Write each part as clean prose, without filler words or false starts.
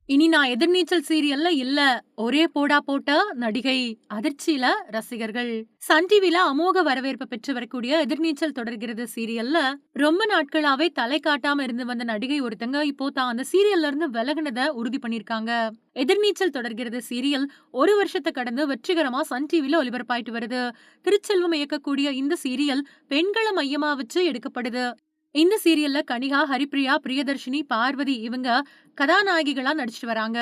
இனி நான் எதிர்நீச்சல் சீரியல்ல இல்ல. ஒரே போடா போட்ட நடிகை. அதிர்ச்சியில ரசிகர்கள். சன் டிவில அமோக வரவேற்பு பெற்று வரக்கூடிய எதிர்நீச்சல் தொடர்கிறது சீரியல்ல ரொம்ப நாட்களாவே தலை காட்டாம இருந்து வந்த நடிகை ஒருத்தங்க இப்போ தான் அந்த சீரியல்ல இருந்து விலகுனத உறுதி பண்ணிருக்காங்க. எதிர்நீச்சல் தொடர்கிறது சீரியல் 1 வருஷத்த கடந்து வெற்றிகரமா சன் டிவில ஒளிபரப்பாயிட்டு வருது. திருச்செல்வம் இயக்கக்கூடிய இந்த சீரியல் பெண்கள மையமா வச்சு எடுக்கப்படுது. இந்த சீரியல்ல கனிகா, ஹரிப்பிரியா, பிரியதர்ஷினி, பார்வதி இவங்க கதாநாயகிகளா நடிச்சுட்டு வராங்க.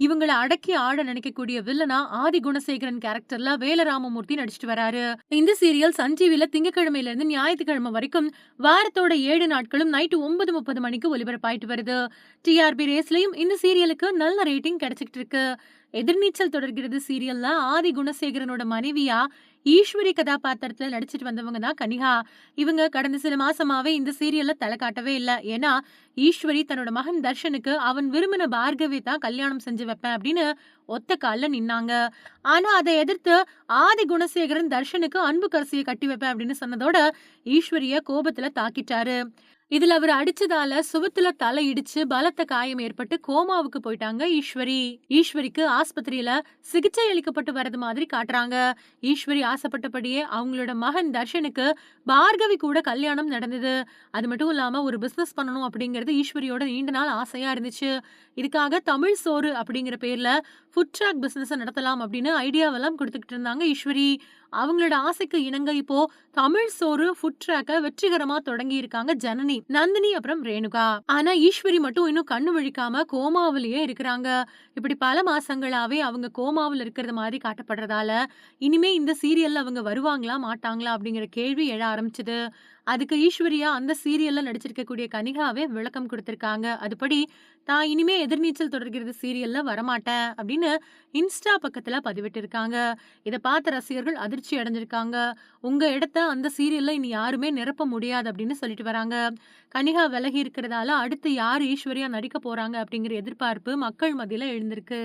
இவங்கள அடக்கி ஆட நினைக்கக்கூடிய வில்லனா ஆதி குணசேகரன் கேரக்டர்ல வேலராமமூர்த்தி நடிச்சுட்டு வராரு. இந்த சீரியல் சன் டிவில திங்கட்கிழமையில இருந்து ஞாயிற்றுக்கிழமை வரைக்கும் வாரத்தோட 7 நாட்களும் நைட் 9:30 மணிக்கு ஒலிபரப்பாயிட்டு வருது. டிஆர்பி ரேஸ்லயும் இந்த சீரியலுக்கு நல்ல ரேட்டிங் கிடைச்சிட்டு இருக்கு. எதிர்நீச்சல் தொடர்கிறது சீரியல்ல ஆதி குணசேகரனோட மனைவியா ஈஸ்வரி கதாபாத்திரத்துல நடிச்சிட்டு வந்தவங்க தான் கனிகா. இவங்க கடந்த சில மாசமாவே இந்த சீரியல்ல தலை காட்டவே இல்ல. ஏன்னா ஈஸ்வரி தன்னோட மகன் தர்ஷனுக்கு அவன் விரும்பின பார்கவி தான் கல்யாணம் செஞ்சு வைப்பேன் அப்படின்னு ஒத்த கால்ல நின்னாங்க. ஆனா அதை எதிர்த்து ஆதி குணசேகரன் தர்ஷனுக்கு அன்புக்கரசியை கட்டி வைப்பேன் அப்படின்னு சொன்னதோட ஈஸ்வரிய கோபத்துல தாக்கிட்டாரு. இதுல அவர் அடிச்சதால சுவத்துல தலை இடிச்சு பலத்த காயம் ஏற்பட்டு கோமாவுக்கு போயிட்டாங்க ஈஸ்வரி. ஈஸ்வரிக்கு ஆஸ்பத்திரியில சிகிச்சை அளிக்கப்பட்டு வரது மாதிரி காட்டுறாங்க. ஈஸ்வரி ஆசைப்பட்டபடியே அவங்களோட மகன் தர்ஷனுக்கு பார்கவி கூட கல்யாணம் நடந்தது. அது மட்டும் இல்லாம ஒரு பிசினஸ் பண்ணணும் அப்படிங்கிறது ஈஸ்வரியோட நீண்ட நாள் ஆசையா இருந்துச்சு. இதுக்காக தமிழ் சோறு அப்படிங்கிற பேர்ல ஃபுட் ட்ராக் பிசினஸ் நடத்தலாம் அப்படின்னு ஐடியாவெல்லாம் கொடுத்துக்கிட்டு இருந்தாங்க ஈஸ்வரி. அவங்களோட ஆசைக்கு இணங்க இப்போ தமிழ் சோறு ஃபுட் ட்ராக்க வெற்றிகரமா தொடங்கி இருக்காங்க ஜனனி, நந்தினி அப்புறம் ரேணுகா. ஆனா ஈஸ்வரி மட்டும் இன்னும் கண்ணு விழிக்காம கோமாவிலேயே இருக்கிறாங்க. இப்படி பல மாசங்களாவே அவங்க கோமாவில் இருக்கிறது மாதிரி காட்டப்படுறதால இனிமே இந்த சீரியல்ல அவங்க வருவாங்களா மாட்டாங்களா அப்படிங்கிற கேள்வி எழ ஆரம்பிச்சது. அதுக்கு ஈஸ்வரியா அந்த சீரியல்ல நடிச்சிருக்கக்கூடிய கனிகாவே விளக்கம் கொடுத்திருக்காங்க. அதுபடி தான் இனிமே எதிர்நீச்சல் தொடர்கிறது சீரியல்ல வரமாட்டேன் அப்படின்னு இன்ஸ்டா பக்கத்துல பதிவிட்டிருக்காங்க. இத பார்த்த ரசிகர்கள் அதிர்ச்சி அடைஞ்சிருக்காங்க. உங்க இடத்த அந்த சீரியல்ல இனி யாருமே நிரப்ப முடியாது அப்படின்னு சொல்லிட்டு வராங்க. கனிகா விலகி இருக்கிறதால அடுத்து யார் ஈஸ்வரியா நடிக்க போறாங்க அப்படிங்கிற எதிர்பார்ப்பு மக்கள் மத்தியில எழுந்திருக்கு.